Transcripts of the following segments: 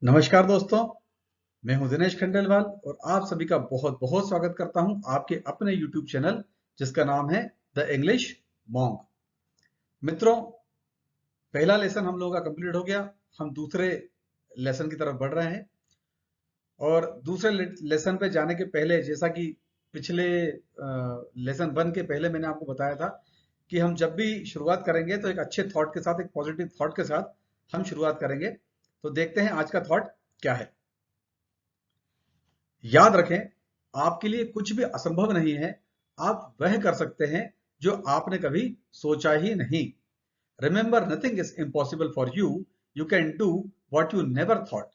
नमस्कार दोस्तों, मैं हूं दिनेश खंडेलवाल और आप सभी का बहुत बहुत स्वागत करता हूं आपके अपने YouTube चैनल जिसका नाम है द इंग्लिश मॉन्क। मित्रों, पहला लेसन हम लोगों का कंप्लीट हो गया। हम दूसरे लेसन की तरफ बढ़ रहे हैं और दूसरे लेसन पे जाने के पहले, जैसा कि पिछले लेसन 1 के पहले मैंने आपको बताया था कि हम जब भी शुरुआत करेंगे तो एक अच्छे थॉट के साथ, एक पॉजिटिव थॉट के साथ हम शुरुआत करेंगे। तो देखते हैं आज का थॉट क्या है। याद रखें, आपके लिए कुछ भी असंभव नहीं है। आप वह कर सकते हैं जो आपने कभी सोचा ही नहीं। Remember, nothing is impossible for you. You can do what you never thought.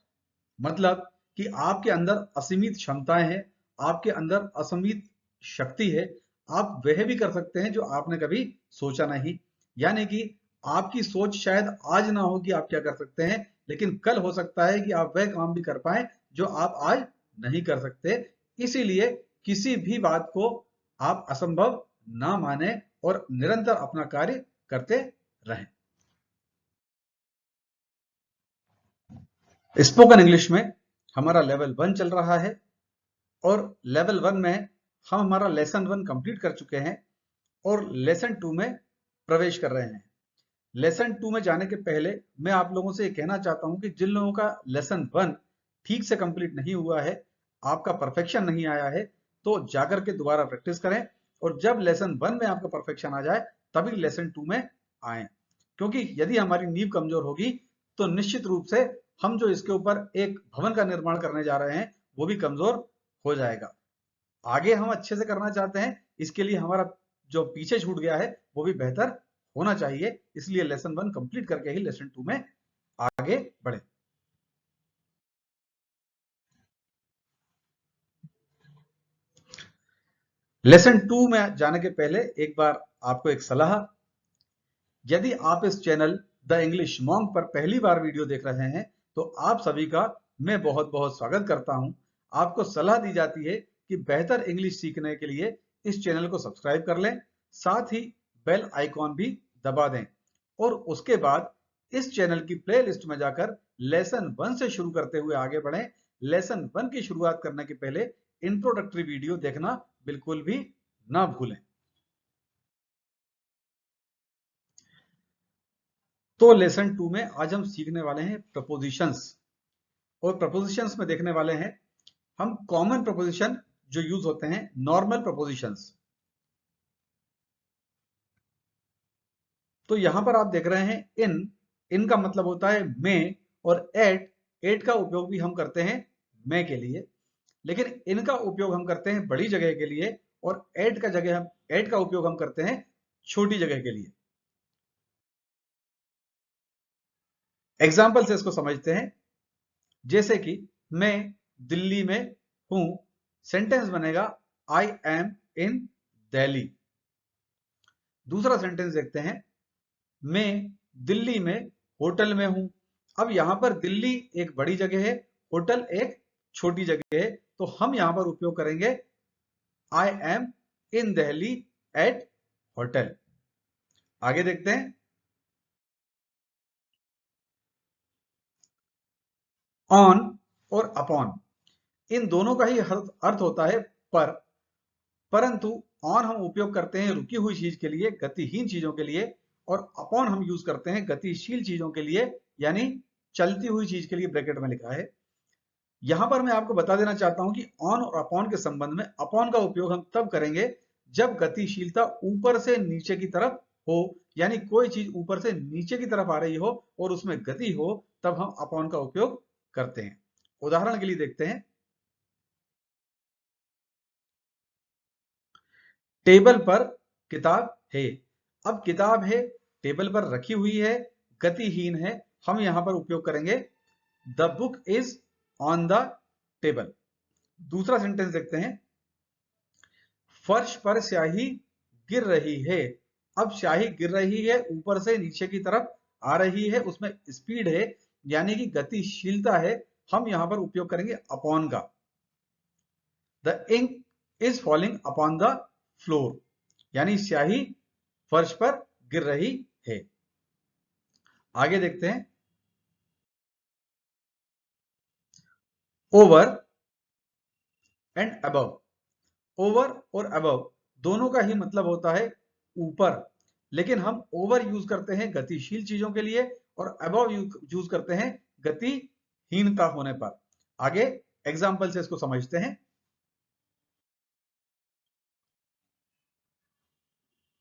मतलब कि आपके अंदर असीमित क्षमताएं हैं, आपके अंदर असीमित शक्ति है। आप वह भी कर सकते हैं जो आपने कभी सोचा नहीं। यानी कि आपकी सोच शायद आज ना हो कि आप क्या कर सकते हैं, लेकिन कल हो सकता है कि आप वह काम भी कर पाए जो आप आज नहीं कर सकते। इसीलिए किसी भी बात को आप असंभव ना माने और निरंतर अपना कार्य करते रहें। स्पोकन इंग्लिश में हमारा लेवल 1 चल रहा है और लेवल 1 में हम हमारा लेसन 1 कंप्लीट कर चुके हैं और लेसन 2 में प्रवेश कर रहे हैं। लेसन 2 में जाने के पहले मैं आप लोगों से ये कहना चाहता हूं कि जिन लोगों का लेसन 1 ठीक से कंप्लीट नहीं हुआ है, आपका परफेक्शन नहीं आया है, तो जाकर के दोबारा प्रैक्टिस करें और जब लेसन 1 में आपका परफेक्शन आ जाए तभी लेसन 2 में आए। क्योंकि यदि हमारी नींव कमजोर होगी तो निश्चित रूप से हम जो इसके ऊपर एक भवन का निर्माण करने जा रहे हैं वो भी कमजोर हो जाएगा। आगे हम अच्छे से करना चाहते हैं, इसके लिए हमारा जो पीछे छूट गया है वो भी बेहतर होना चाहिए। इसलिए लेसन 1 कंप्लीट करके ही लेसन 2 में आगे बढ़े। लेसन 2 में जाने के पहले एक बार आपको एक सलाह। यदि आप इस चैनल द इंग्लिश मॉन्क पर पहली बार वीडियो देख रहे हैं तो आप सभी का मैं बहुत बहुत स्वागत करता हूं। आपको सलाह दी जाती है कि बेहतर इंग्लिश सीखने के लिए इस चैनल को सब्सक्राइब कर लें, साथ ही बेल आइकॉन भी दबा दें और उसके बाद इस चैनल की प्लेलिस्ट में जाकर लेसन 1 से शुरू करते हुए आगे बढ़ें। लेसन 1 की शुरुआत करने के पहले इंट्रोडक्टरी वीडियो देखना बिल्कुल भी ना भूलें। तो लेसन 2 में आज हम सीखने वाले हैं प्रपोजिशंस और प्रपोजिशंस में देखने वाले हैं हम कॉमन प्रपोजिशन जो यूज होते हैं, नॉर्मल प्रपोजिशंस। तो यहां पर आप देख रहे हैं इन का मतलब होता है मैं और एट का उपयोग भी हम करते हैं मैं के लिए, लेकिन इनका उपयोग हम करते हैं बड़ी जगह के लिए और एट का उपयोग हम करते हैं छोटी जगह के लिए। एग्जाम्पल से इसको समझते हैं। जैसे कि मैं दिल्ली में हूं, सेंटेंस बनेगा आई एम इन दिल्ली। दूसरा सेंटेंस देखते हैं, मैं दिल्ली में होटल में हूं। अब यहां पर दिल्ली एक बड़ी जगह है, होटल एक छोटी जगह है, तो हम यहां पर उपयोग करेंगे I am in Delhi eight hotel. आगे देखते हैं, ऑन और अपॉन, इन दोनों का ही अर्थ होता है पर, परंतु ऑन हम उपयोग करते हैं रुकी हुई चीज के लिए, गतिहीन चीजों के लिए, और अपॉन हम यूज करते हैं गतिशील चीजों के लिए, यानी चलती हुई चीज के लिए। ब्रैकेट में लिखा है। यहां पर मैं आपको बता देना चाहता हूं कि ऑन और अपॉन के संबंध में अपॉन का उपयोग हम तब करेंगे जब गतिशीलता ऊपर से नीचे की तरफ हो, यानी कोई चीज ऊपर से नीचे की तरफ आ रही हो और उसमें गति हो, तब हम अपॉन का उपयोग करते हैं। उदाहरण के लिए देखते हैं, टेबल पर किताब है। अब किताब है, टेबल पर रखी हुई है, गतिहीन है, हम यहां पर उपयोग करेंगे the book is on the table. दूसरा सेंटेंस देखते हैं, फर्श पर स्याही गिर रही है। अब स्याही गिर रही है, ऊपर से नीचे की तरफ आ रही है, उसमें स्पीड है, यानी कि गतिशीलता है, हम यहां पर उपयोग करेंगे अपॉन का। The ink is falling upon the floor, यानी स्याही फर्श पर गिर रही है। आगे देखते हैं, ओवर एंड अबव। ओवर और अबव दोनों का ही मतलब होता है ऊपर, लेकिन हम ओवर यूज करते हैं गतिशील चीजों के लिए और अबव यूज करते हैं गतिहीनता होने पर। आगे एग्जाम्पल से इसको समझते हैं।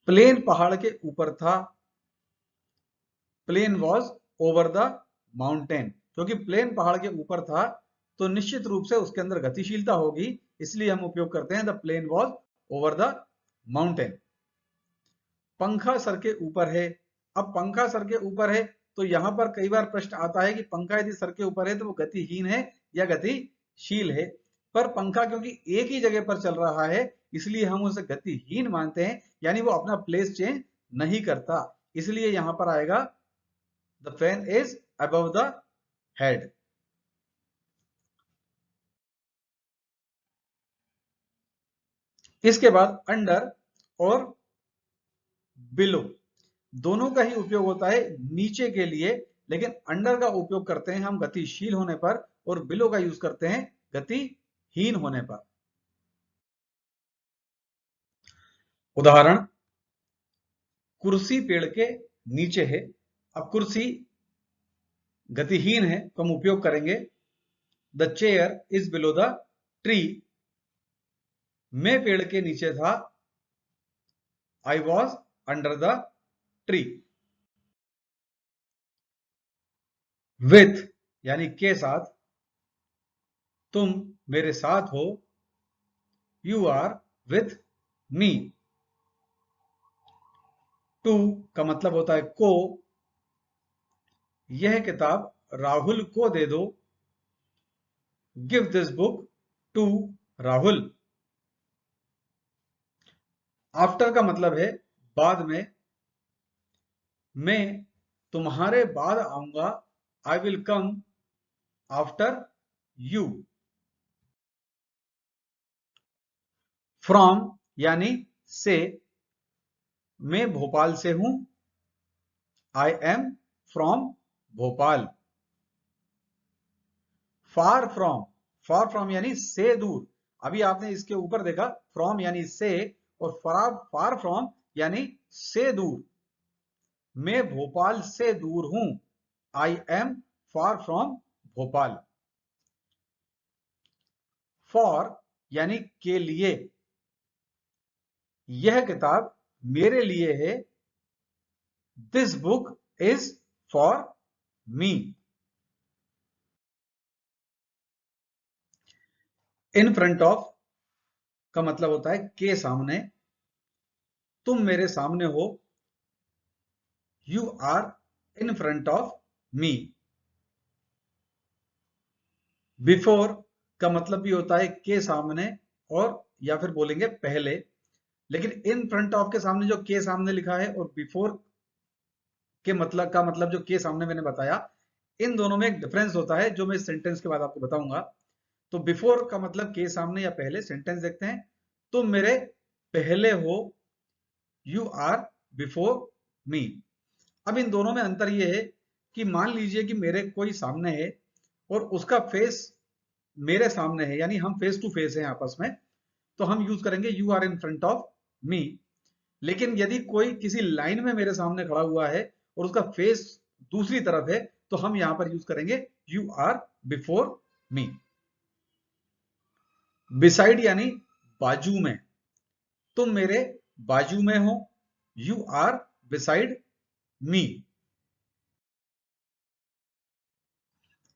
प्लेन पहाड़ के ऊपर था, plane was over the mountain. क्योंकि प्लेन पहाड़ के ऊपर था तो निश्चित रूप से उसके अंदर गतिशीलता होगी, इसलिए हम उपयोग करते हैं the plane was over the mountain. पंखा सर के ऊपर है। अब पंखा सर के ऊपर है तो यहां पर कई बार प्रश्न आता है कि पंखा यदि सर के ऊपर है तो वो गतिहीन है या गतिशील है। पर पंखा क्योंकि एक ही जगह पर चल रहा है इसलिए हम उसे गतिहीन मानते हैं, यानी वो अपना प्लेस चेंज नहीं करता, इसलिए यहां पर आएगा the fan is above the head. इसके बाद अंडर और बिलो दोनों का ही उपयोग होता है नीचे के लिए, लेकिन अंडर का उपयोग करते हैं हम गतिशील होने पर और बिलो का यूज करते हैं गतिहीन होने पर। उदाहरण, कुर्सी पेड़ के नीचे है। अब कुर्सी गतिहीन है तो हम उपयोग करेंगे the chair is below the tree. मैं पेड़ के नीचे था, I was under the tree. With यानी के साथ, तुम मेरे साथ हो, you are with me. To का मतलब होता है को, यह किताब राहुल को दे दो, give this book to Rahul. After का मतलब है बाद में, मैं तुम्हारे बाद आऊंगा, I will come after you. From यानी से, मैं भोपाल से हूं, I am from Bhopal. Far from, far from यानी से दूर। अभी आपने इसके ऊपर देखा फ्रॉम यानी से और फार फ्रॉम यानी से दूर। मैं भोपाल से दूर हूं, I M far from Bhopal. For यानी के लिए, यह किताब मेरे लिए है, this book is for me. In front of का मतलब होता है के सामने, तुम मेरे सामने हो, you are in front of me. Before का मतलब भी होता है के सामने और या फिर बोलेंगे पहले, लेकिन इन फ्रंट ऑफ के सामने जो के सामने लिखा है और बिफोर के मतलब का मतलब जो के सामने मैंने बताया, इन दोनों में एक डिफरेंस होता है जो मैं इस सेंटेंस के बाद आपको बताऊंगा। तो बिफोर का मतलब के सामने या पहले। सेंटेंस देखते हैं, तुम मेरे पहले हो, यू आर बिफोर मी। अब इन दोनों में अंतर यह है कि मान लीजिए कि मेरे कोई सामने है और उसका फेस मेरे सामने है, यानी हम फेस टू फेस हैं आपस में, तो हम यूज करेंगे you are in front of me. लेकिन यदि कोई किसी लाइन में मेरे सामने खड़ा हुआ है और उसका फेस दूसरी तरफ है तो हम यहां पर यूज करेंगे you are before me. Beside यानी बाजू में, तुम मेरे बाजू में हो, you are beside me.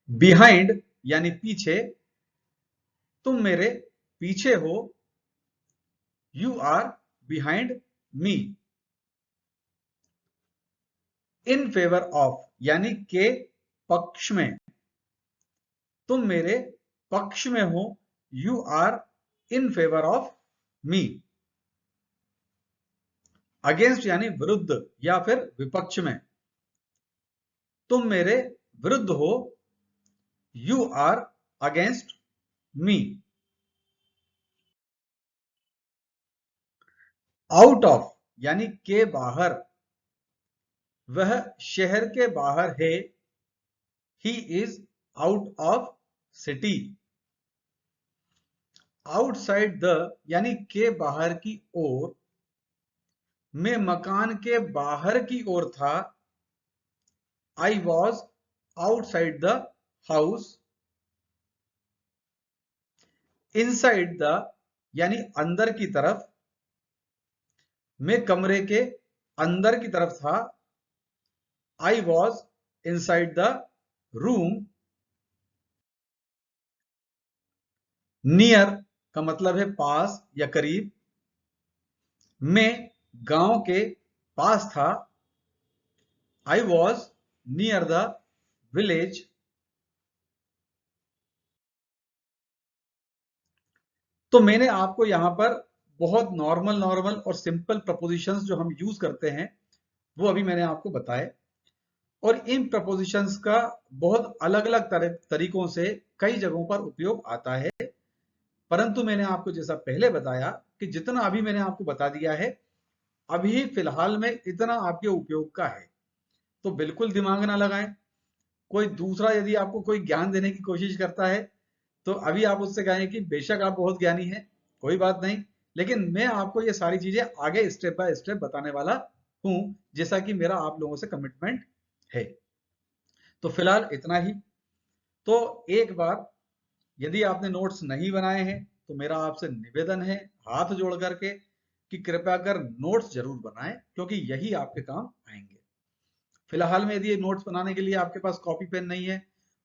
Behind यानी पीछे, तुम मेरे पीछे हो, you are behind me. In favour of यानी के पक्ष में, तुम मेरे पक्ष में हो, you are in favour of me. Against यानी विरुद्ध या फिर विपक्ष में, तुम मेरे विरुद्ध हो, you are against me. Out of यानी के बाहर, वह शहर के बाहर है, he is out of city. Outside the यानी के बाहर की ओर, मैं मकान के बाहर की ओर था। I was outside the house. Inside the यानी अंदर की तरफ, मैं कमरे के अंदर की तरफ था। I was inside the room. Near का मतलब है पास या करीब। मैं गांव के पास था। I was near the village. तो मैंने आपको यहां पर बहुत नॉर्मल नॉर्मल और सिंपल प्रपोजिशंस जो हम यूज करते हैं वो अभी मैंने आपको बताए। और इन प्रपोजिशंस का बहुत अलग अलग तरीकों से कई जगहों पर उपयोग आता है। परंतु मैंने आपको जैसा पहले बताया कि जितना अभी मैंने आपको बता दिया है, अभी फिलहाल में इतना आपके उपयोग का है। तो बिल्कुल दिमाग ना लगाएं। कोई दूसरा यदि आपको कोई ज्ञान देने की कोशिश करता है तो अभी आप उससे कहें कि बेशक आप बहुत ज्ञानी हैं, कोई बात नहीं, लेकिन मैं आपको ये सारी चीजें आगे स्टेप बाय स्टेप बताने वाला हूं, जैसा कि मेरा आप लोगों से कमिटमेंट है। तो फिलहाल इतना ही। तो एक बार यदि आपने नोट्स नहीं बनाए हैं तो मेरा आपसे निवेदन है हाथ जोड़ करके कि कृपया कर नोट्स जरूर बनाएं, क्योंकि यही आपके काम आएंगे। फिलहाल में यदि नोट्स बनाने के लिए आपके पास कॉपी पेन नहीं है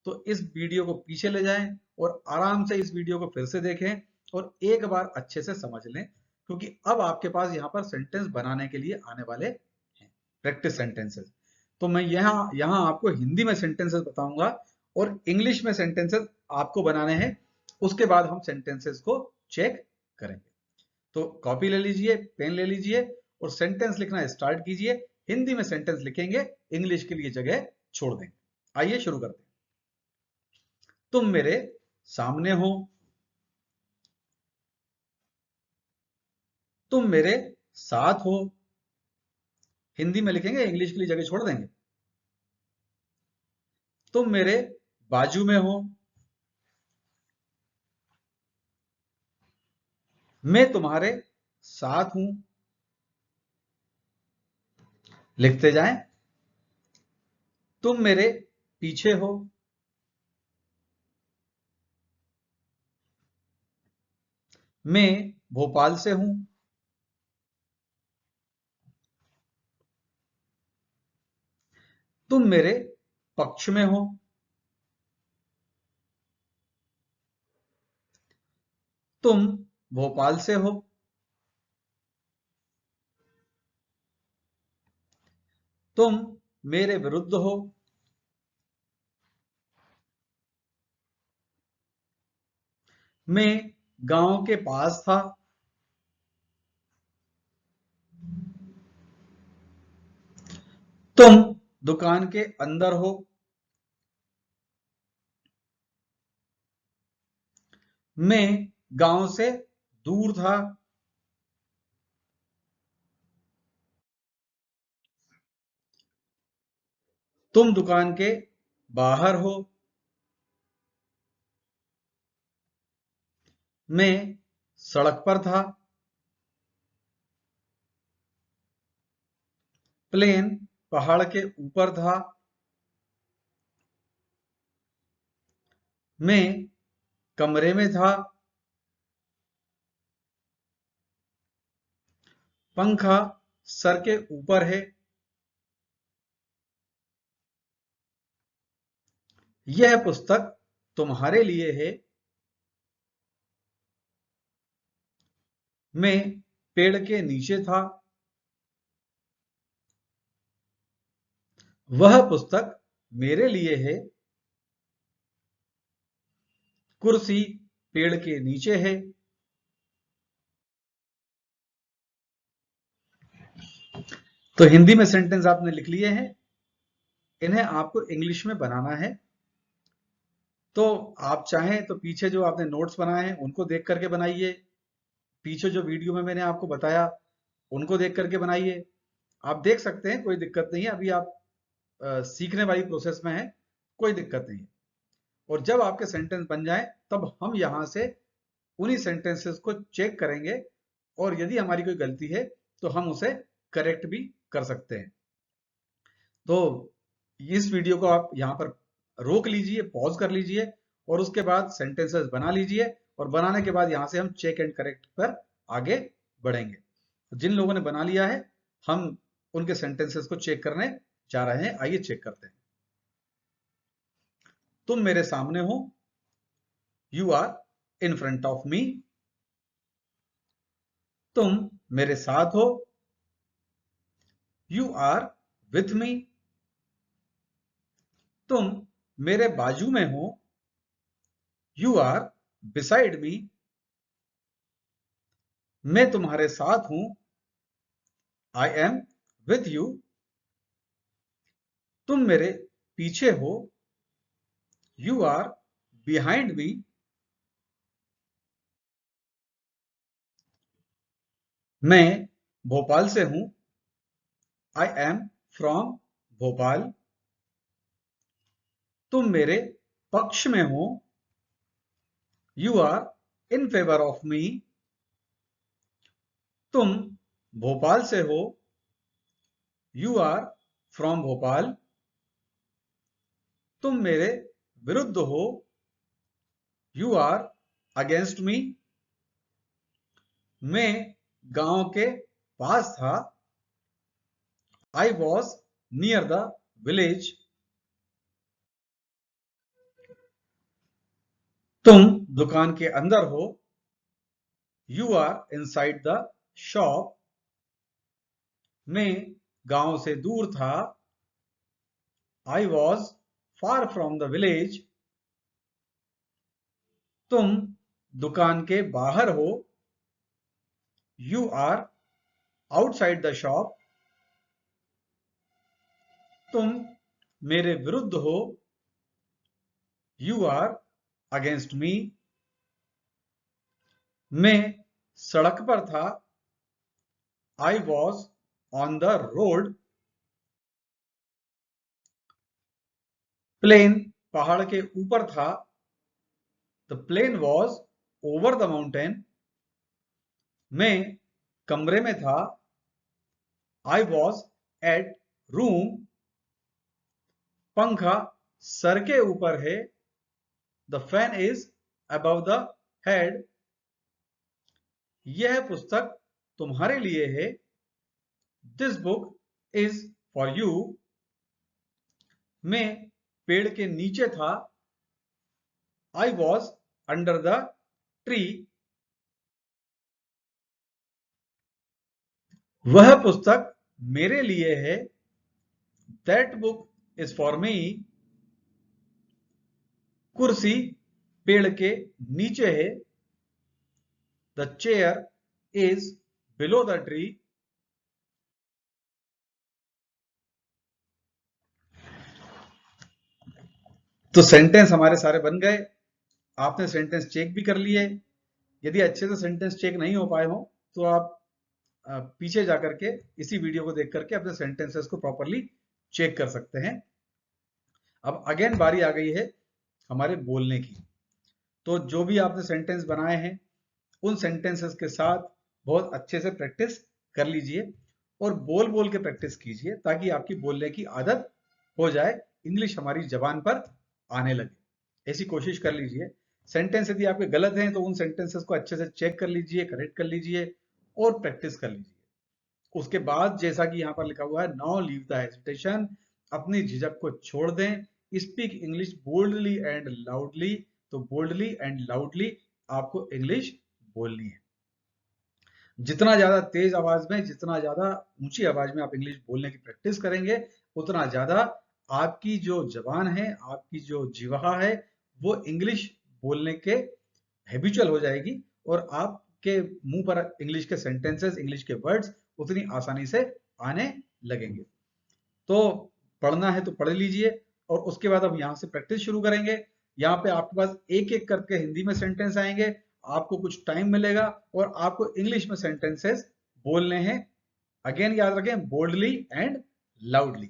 तो इस वीडियो को पीछे ले जाएं और आराम से इस वीडियो को फिर से देखें और एक बार अच्छे से समझ लें, क्योंकि अब आपके पास यहाँ पर सेंटेंस बनाने के लिए आने वाले हैं प्रैक्टिस सेंटेंसेस। तो मैं यहाँ यहाँ आपको हिंदी में सेंटेंसेस बताऊंगा और इंग्लिश में सेंटेंसेस आपको बनाने हैं। उसके बाद हम सेंटेंसेस को चेक करेंगे। तो कॉपी ले लीजिए, पेन ले लीजिए और सेंटेंस लिखना स्टार्ट कीजिए। हिंदी में सेंटेंस लिखेंगे, इंग्लिश के लिए जगह छोड़ देंगे। आइए शुरू करते हैं। तुम मेरे सामने हो। तुम मेरे साथ हो। हिंदी में लिखेंगे, इंग्लिश के लिए जगह छोड़ देंगे। तुम मेरे बाजू में हो। मैं तुम्हारे साथ हूं। लिखते जाएं। तुम मेरे पीछे हो। मैं भोपाल से हूं। तुम मेरे पक्ष में हो। तुम भोपाल से हो। तुम मेरे विरुद्ध हो। मैं गांव के पास था। तुम दुकान के अंदर हो। मैं गांव से दूर था। तुम दुकान के बाहर हो। मैं सड़क पर था। प्लेन पहाड़ के ऊपर था। मैं कमरे में था। पंखा सर के ऊपर है। यह पुस्तक तुम्हारे लिए है। मैं पेड़ के नीचे था। वह पुस्तक मेरे लिए है। कुर्सी पेड़ के नीचे है। तो हिंदी में सेंटेंस आपने लिख लिए हैं, इन्हें आपको इंग्लिश में बनाना है। तो आप चाहें तो पीछे जो आपने नोट्स बनाए हैं उनको देख करके बनाइए। पीछे जो वीडियो में मैंने आपको बताया उनको देख करके बनाइए। आप देख सकते हैं, कोई दिक्कत नहीं है। अभी आप सीखने वाली प्रोसेस में है, कोई दिक्कत नहीं है। और जब आपके सेंटेंस बन जाए तब हम यहां से उन्हीं सेंटेंसेस को चेक करेंगे और यदि हमारी कोई गलती है तो हम उसे करेक्ट भी कर सकते हैं। तो इस वीडियो को आप यहाँ पर रोक लीजिए, पॉज कर लीजिए और उसके बाद सेंटेंसेस बना लीजिए और बनाने के बाद यहाँ से हम चेक एंड करेक्ट पर आगे बढ़ेंगे। जिन लोगों ने बना लिया है हम उनके सेंटेंसेस को चेक करने जा रहे हैं। आइए चेक करते हैं। तुम मेरे सामने हो, you are in front of me. तुम मेरे साथ हो, यू आर विथ मी। तुम मेरे बाजू में हो, यू आर बिसाइड मी। मैं तुम्हारे साथ हूं, आई एम विथ यू। तुम मेरे पीछे हो, यू आर बिहाइंड मी। मैं भोपाल से हूं, आई एम फ्रॉम भोपाल। तुम मेरे पक्ष में हो, you are in favour of me. तुम भोपाल से हो, यू आर फ्रॉम भोपाल। तुम मेरे विरुद्ध हो, यू आर अगेंस्ट मी। मैं गांव के पास था, I was near the village. तुम दुकान के अंदर हो, you are inside the shop. मैं गांव से दूर था, I was far from the village. तुम दुकान के बाहर हो, you are outside the shop. तुम मेरे विरुद्ध हो, यू आर अगेंस्ट मी। मैं सड़क पर था, I was on the road. Plane पहाड़ के ऊपर था, the plane was over the mountain. मैं कमरे में था, आई वॉज एट रूम। पंखा सर के ऊपर है, the fan is above the head. यह पुस्तक तुम्हारे लिए है, this book is for you. मैं पेड़ के नीचे था, I was under the tree. वह पुस्तक मेरे लिए है, that book is for me. कुर्सी पेड़ के नीचे है, the chair is below the tree. तो सेंटेंस हमारे सारे बन गए। आपने सेंटेंस चेक भी कर लिए। यदि अच्छे से सेंटेंस चेक नहीं हो पाए हो तो आप पीछे जाकर के इसी वीडियो को देख करके अपने सेंटेंसेस को प्रॉपरली चेक कर सकते हैं। अब अगेन बारी आ गई है हमारे बोलने की। तो जो भी आपने सेंटेंस बनाए हैं उन सेंटेंसेस के साथ बहुत अच्छे से प्रैक्टिस कर लीजिए और बोल बोल के प्रैक्टिस कीजिए ताकि आपकी बोलने की आदत हो जाए, इंग्लिश हमारी जबान पर आने लगे। ऐसी कोशिश कर लीजिए। सेंटेंस यदि आपके गलत हैं तो उन सेंटेंसेस को अच्छे से चेक कर लीजिए, करेक्ट कर लीजिए और प्रैक्टिस कर लीजिए। उसके बाद जैसा कि यहाँ पर लिखा हुआ है, नाउ लीव द हेजिटेशन, अपनी झिझक को छोड़ दें, speak English boldly and loudly. तो बोल्डली एंड लाउडली आपको इंग्लिश बोलनी है। जितना ज्यादा तेज आवाज में, जितना ज्यादा ऊंची आवाज में आप इंग्लिश बोलने की प्रैक्टिस करेंगे उतना ज्यादा आपकी जो जबान है, आपकी जो जिह्वा है वो इंग्लिश बोलने के हैबिचुअल हो जाएगी और आपके मुंह पर इंग्लिश के सेंटेंसेस, इंग्लिश के वर्ड्स उतनी आसानी से आने लगेंगे। तो पढ़ना है तो पढ़ लीजिए और उसके बाद अब यहाँ से प्रैक्टिस शुरू करेंगे। यहाँ पे आपके पास एक एक करके हिंदी में सेंटेंस आएंगे, आपको कुछ टाइम मिलेगा और आपको इंग्लिश में सेंटेंसेस बोलने हैं। अगेन याद रखें, बोल्डली एंड लाउडली।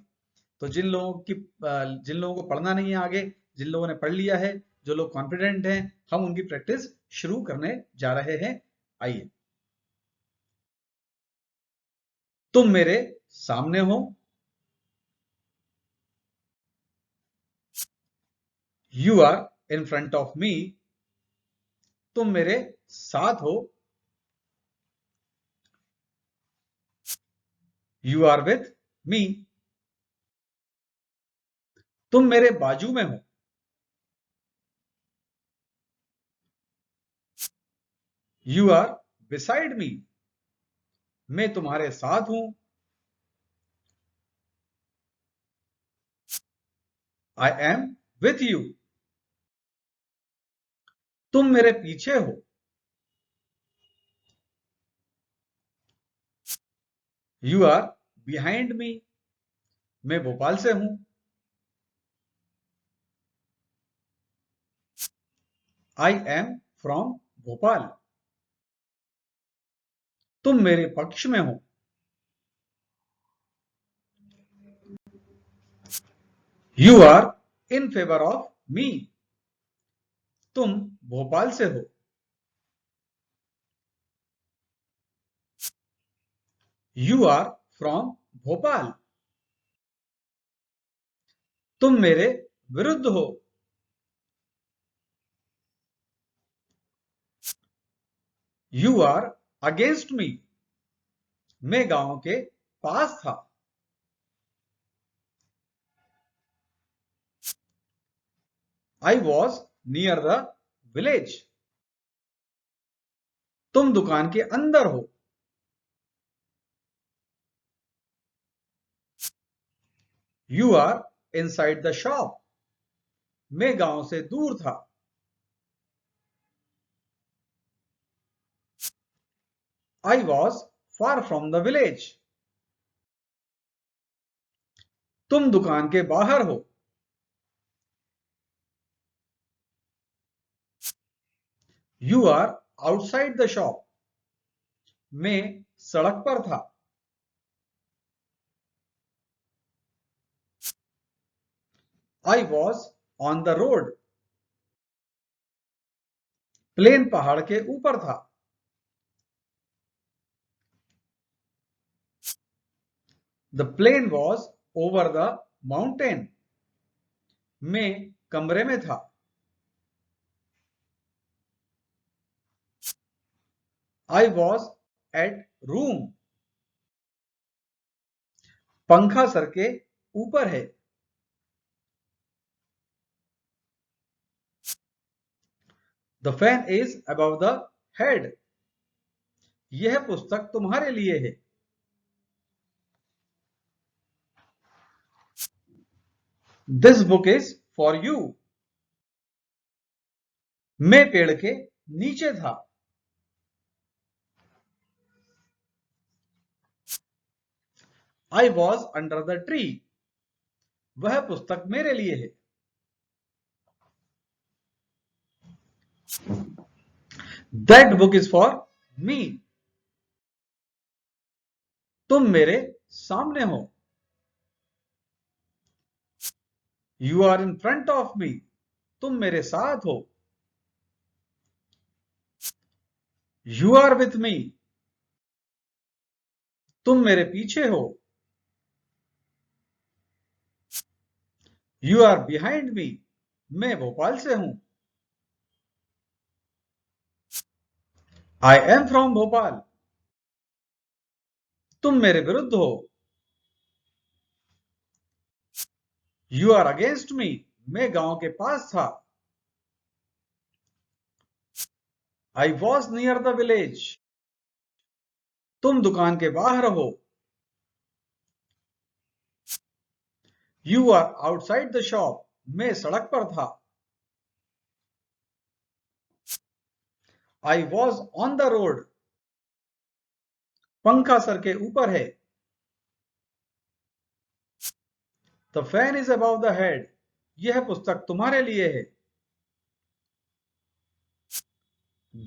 तो जिन लोगों को पढ़ना नहीं है आगे, जिन लोगों ने पढ़ लिया है जो लोग कॉन्फिडेंट हैं, हम उनकी प्रैक्टिस शुरू करने जा रहे हैं। आइए। तुम मेरे सामने हो। You are in front of me. तुम मेरे साथ हो। You are with me. तुम मेरे बाजू में हो। You are beside me. मैं तुम्हारे साथ हूं। I am with you. तुम मेरे पीछे हो। You are behind me. मैं भोपाल से हूं। I am from Bhopal. तुम मेरे पक्ष में हो। You are in favour of me. तुम भोपाल से हो। You are from Bhopal. तुम मेरे विरुद्ध हो। You are against me. मैं गांव के पास था। I was near the village. तुम दुकान के अंदर हो। You are inside the shop. मैं गांव से दूर था। I was far from the village. तुम दुकान के बाहर हो। You are outside the shop. मैं सड़क पर था। I was on the road. Plane पहाड़ के ऊपर था। The plane was over the mountain. मैं कमरे में था। I was at room. पंखा सर के ऊपर है। The fan is above the head. यह पुस्तक तुम्हारे लिए है। This book is for you. मैं पेड़ के नीचे था। I was under the tree. वह पुस्तक मेरे लिए है। That book is for me. तुम मेरे सामने हो। You are in front of me. तुम मेरे साथ हो। You are with me. तुम मेरे पीछे हो। You are behind me. मैं भोपाल से हूं। I am from Bhopal. तुम मेरे विरुद्ध हो। You are against me. मैं गांव के पास था। I was near the village. तुम दुकान के बाहर हो। You are outside the shop. मैं सड़क पर था। I was on the road. पंखा सर के ऊपर है। The fan is above the head. यह पुस्तक तुम्हारे लिए है।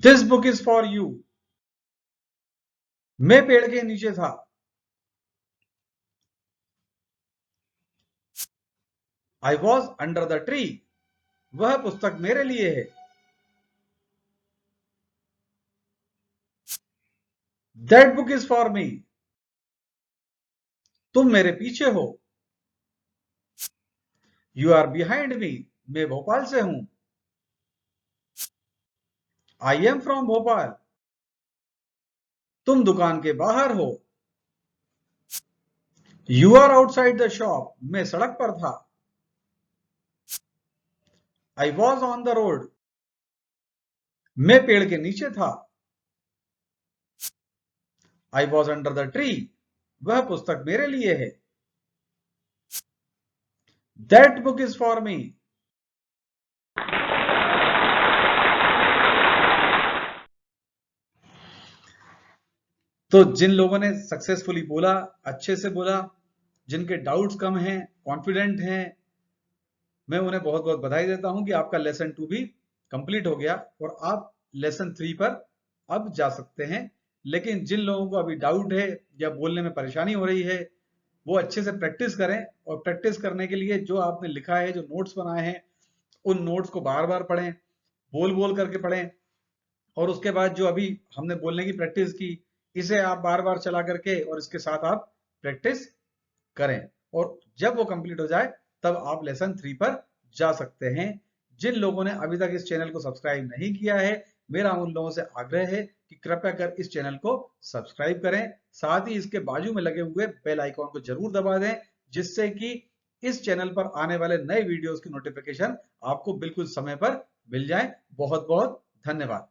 This book is for you. मैं पेड़ के नीचे था। I was under the tree. वह पुस्तक मेरे लिए है। That book is for me. तुम मेरे पीछे हो। You are behind me. मैं भोपाल से हूं। I am from Bhopal. तुम दुकान के बाहर हो। You are outside the shop. मैं सड़क पर था। I was on the road. मैं पेड़ के नीचे था। I was under the tree. वह पुस्तक मेरे लिए है। दैट बुक इज फॉर मी। तो जिन लोगों ने सक्सेसफुली बोला, अच्छे से बोला, जिनके डाउट्स कम हैं, कॉन्फिडेंट हैं, मैं उन्हें बहुत बहुत बधाई देता हूं कि आपका लेसन 2 भी कंप्लीट हो गया और आप लेसन 3 पर अब जा सकते हैं। लेकिन जिन लोगों को अभी डाउट है या बोलने में परेशानी हो रही है, वो अच्छे से प्रैक्टिस करें। और प्रैक्टिस करने के लिए जो आपने लिखा है, जो नोट्स बनाए हैं, उन नोट्स को बार बार पढ़ें, बोल बोल करके पढ़ें। और उसके बाद जो अभी हमने बोलने की प्रैक्टिस की, इसे आप बार बार चला करके और इसके साथ आप प्रैक्टिस करें। और जब वो कंप्लीट हो जाए तब आप लेसन 3 पर जा सकते हैं। जिन लोगों ने अभी तक इस चैनल को सब्सक्राइब नहीं किया है, मेरा उन लोगों से आग्रह है कि कृपया कर इस चैनल को सब्सक्राइब करें। साथ ही इसके बाजू में लगे हुए बेल आइकॉन को जरूर दबा दें, जिससे कि इस चैनल पर आने वाले नए वीडियोस की नोटिफिकेशन आपको बिल्कुल समय पर मिल जाए। बहुत बहुत धन्यवाद।